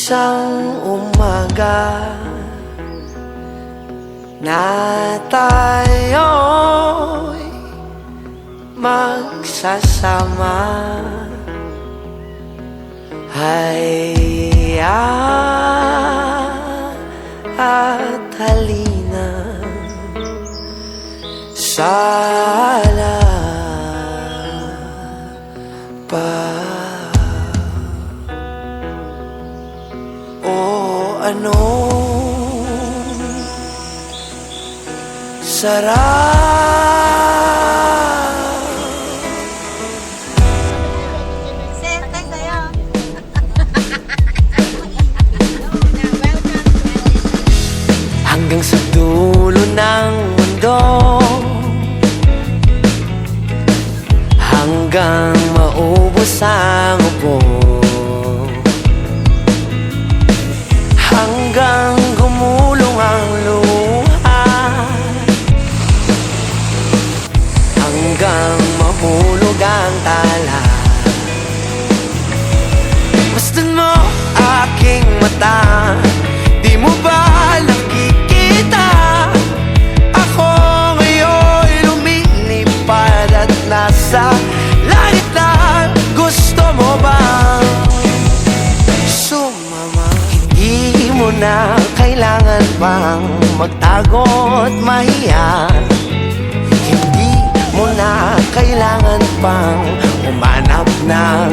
Isang umaga na tayo'y magsasama, hayya at halina sana pa. O anong sarap hanggang sa dulo ng mundo, hanggang maubos ang upo, hanggang gumulong ang luha, hanggang mahulog ang tala. Masdan mo aking mata, di mo ba nakikita? Ako ngayon'y lumilipad at nasa langit lang. Gusto mo bang sumama? Hindi mo na kailangan pang magtago't mahiya, hindi mo na kailangan pang umanap ng